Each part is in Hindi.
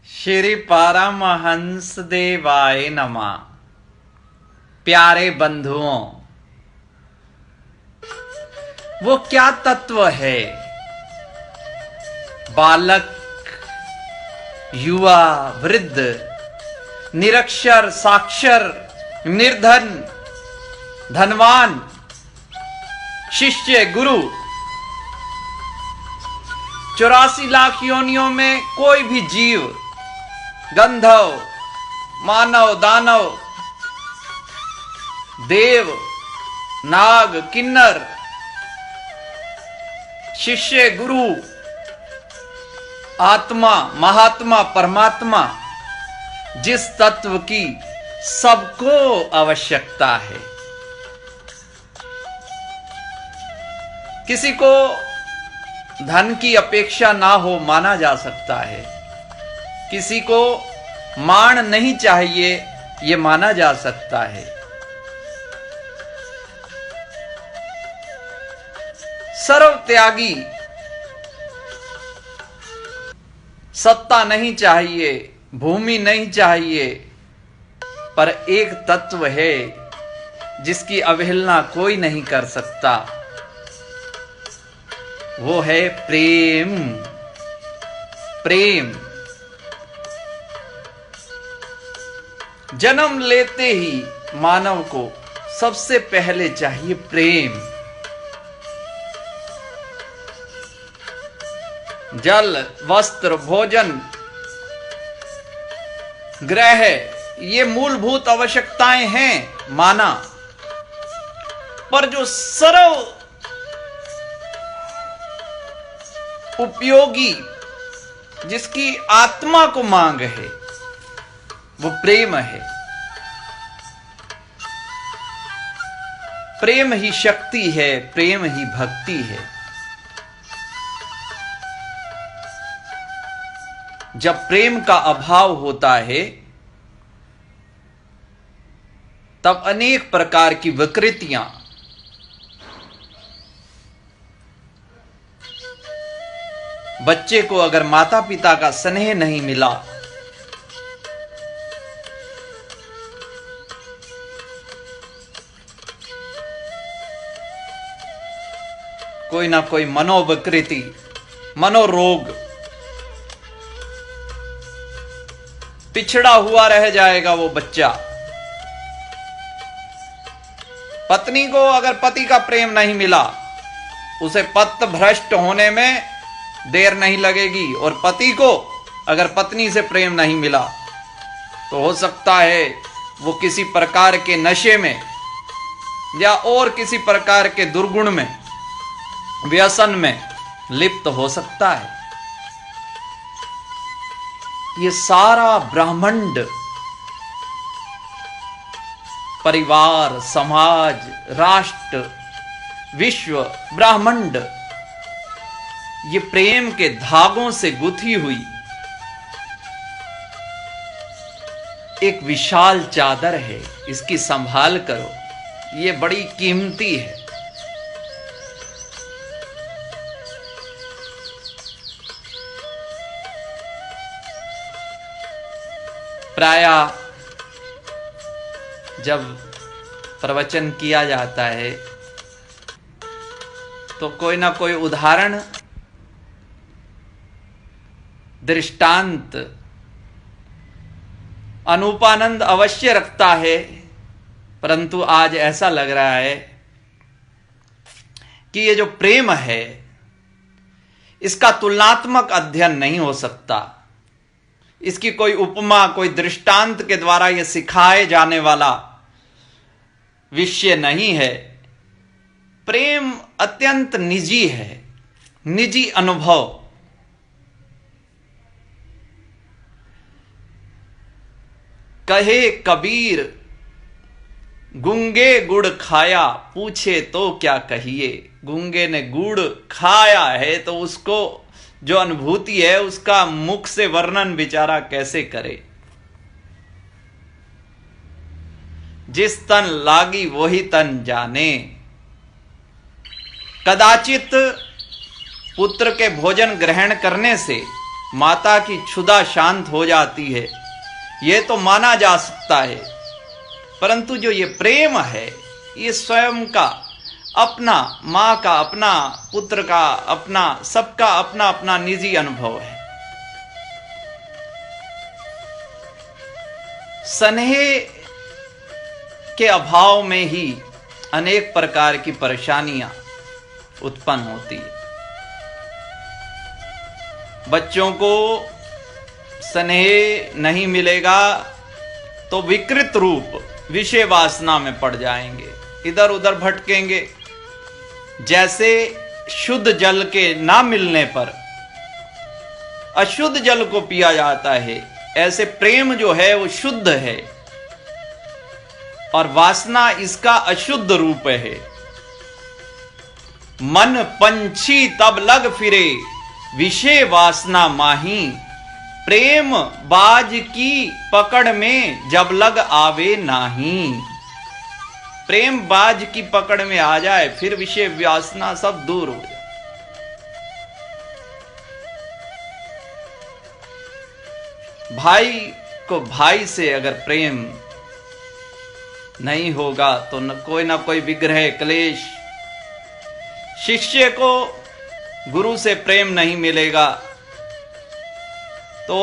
श्री परमहंस देवाय नमः। प्यारे बंधुओं, वो क्या तत्व है? बालक, युवा, वृद्ध, निरक्षर, साक्षर, निर्धन, धनवान, शिष्य, गुरु, 84 लाख योनियों में कोई भी जीव, गंधर्व, मानव, दानव, देव, नाग, किन्नर, शिष्य, गुरु, आत्मा, महात्मा, परमात्मा, जिस तत्व की सबको आवश्यकता है। किसी को धन की अपेक्षा ना हो माना जा सकता है, किसी को मान नहीं चाहिए ये माना जा सकता है। सर्व त्यागी, सत्ता नहीं चाहिए, भूमि नहीं चाहिए, पर एक तत्व है जिसकी अवहेलना कोई नहीं कर सकता, वो है प्रेम। प्रेम जन्म लेते ही मानव को सबसे पहले चाहिए प्रेम। जल, वस्त्र, भोजन, ग्रह, ये मूलभूत आवश्यकताएं हैं माना, पर जो सर्व उपयोगी, जिसकी आत्मा को मांग है, वो प्रेम है। प्रेम ही शक्ति है, प्रेम ही भक्ति है। जब प्रेम का अभाव होता है तब अनेक प्रकार की विकृतियां, बच्चे को अगर माता पिता का स्नेह नहीं मिला, कोई ना कोई मनोविकृति, मनोरोग, पिछड़ा हुआ रह जाएगा वो बच्चा। पत्नी को अगर पति का प्रेम नहीं मिला, उसे पति भ्रष्ट होने में देर नहीं लगेगी, और पति को अगर पत्नी से प्रेम नहीं मिला तो हो सकता है वो किसी प्रकार के नशे में या और किसी प्रकार के दुर्गुण में, व्यसन में लिप्त हो सकता है। ये सारा ब्रह्मांड, परिवार, समाज, राष्ट्र, विश्व, ब्रह्मांड, ये प्रेम के धागों से गुथी हुई एक विशाल चादर है। इसकी संभाल करो, ये बड़ी कीमती है। प्रायः जब प्रवचन किया जाता है तो कोई ना कोई उदाहरण, दृष्टांत, अनूपानंद अवश्य रखता है, परंतु आज ऐसा लग रहा है कि ये जो प्रेम है इसका तुलनात्मक अध्ययन नहीं हो सकता, इसकी कोई उपमा, कोई दृष्टांत के द्वारा यह सिखाए जाने वाला विषय नहीं है। प्रेम अत्यंत निजी है, निजी अनुभव। कहे कबीर गूंगे गुड़ खाया, पूछे तो क्या कहिए। गूंगे ने गुड़ खाया है तो उसको जो अनुभूति है उसका मुख से वर्णन बेचारा कैसे करे। जिस तन लागी वही तन जाने। कदाचित पुत्र के भोजन ग्रहण करने से माता की क्षुधा शांत हो जाती है, ये तो माना जा सकता है। परंतु जो ये प्रेम है, ये स्वयं का अपना, माँ का अपना, पुत्र का अपना, सबका अपना अपना निजी अनुभव है। स्नेह के अभाव में ही अनेक प्रकार की परेशानियां उत्पन्न होती है। बच्चों को स्नेह नहीं मिलेगा तो विकृत रूप विषय वासना में पड़ जाएंगे, इधर उधर भटकेंगे। जैसे शुद्ध जल के ना मिलने पर अशुद्ध जल को पिया जाता है, ऐसे प्रेम जो है वो शुद्ध है और वासना इसका अशुद्ध रूप है। मन पंछी तब लग फिरे, विषय वासना माही, प्रेम बाज की पकड़ में जब लग आवे नाही। प्रेम बाज की पकड़ में आ जाए फिर विषय वासना सब दूर हो जाए। भाई को भाई से अगर प्रेम नहीं होगा तो ना कोई विग्रह क्लेश। शिष्य को गुरु से प्रेम नहीं मिलेगा तो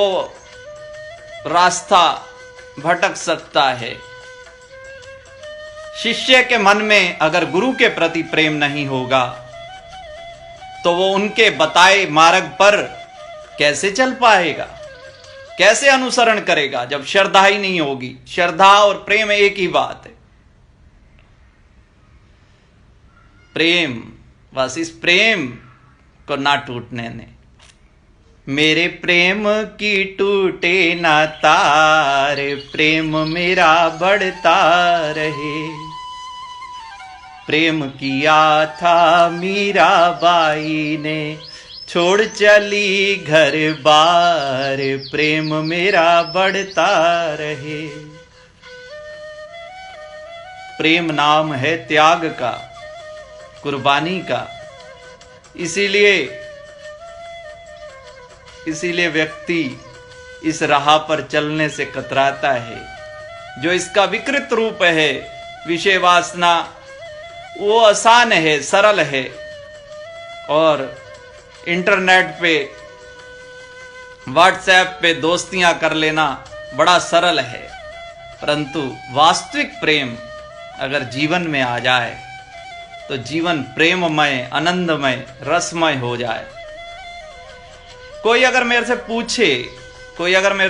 रास्ता भटक सकता है। शिष्य के मन में अगर गुरु के प्रति प्रेम नहीं होगा तो वो उनके बताए मार्ग पर कैसे चल पाएगा, कैसे अनुसरण करेगा जब श्रद्धा ही नहीं होगी। श्रद्धा और प्रेम एक ही बात है। प्रेम, बस इस प्रेम को ना टूटने दें। मेरे प्रेम की टूटे ना तार, प्रेम मेरा बढ़ता रहे। प्रेम किया था मीराबाई ने, छोड़ चली घर बार, प्रेम मेरा बढ़ता रहे। प्रेम नाम है त्याग का, कुर्बानी का। इसीलिए व्यक्ति इस राह पर चलने से कतराता है। जो इसका विकृत रूप है विषय वासना, वो आसान है, सरल है और इंटरनेट पे, व्हाट्सएप पे दोस्तियां कर लेना बड़ा सरल है। परंतु वास्तविक प्रेम अगर जीवन में आ जाए तो जीवन प्रेममय, आनंदमय, रसमय हो जाए। कोई अगर मेरे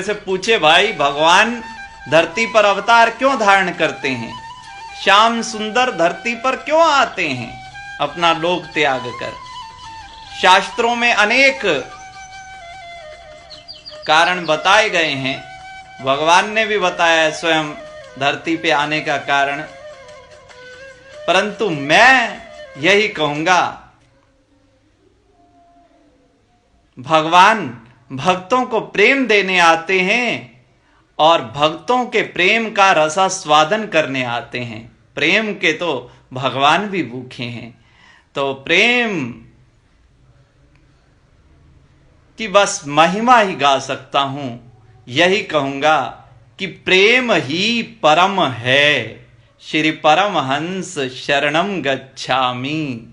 से पूछे भाई भगवान धरती पर अवतार क्यों धारण करते हैं, श्याम सुंदर धरती पर क्यों आते हैं अपना लोक त्याग कर। शास्त्रों में अनेक कारण बताए गए हैं, भगवान ने भी बताया है स्वयं धरती पे आने का कारण। परंतु मैं यही कहूंगा, भगवान भक्तों को प्रेम देने आते हैं और भक्तों के प्रेम का रसास्वादन करने आते हैं। प्रेम के तो भगवान भी भूखे हैं। तो प्रेम की बस महिमा ही गा सकता हूं। यही कहूंगा कि प्रेम ही परम है, श्री परमहंस शरणम गच्छामि।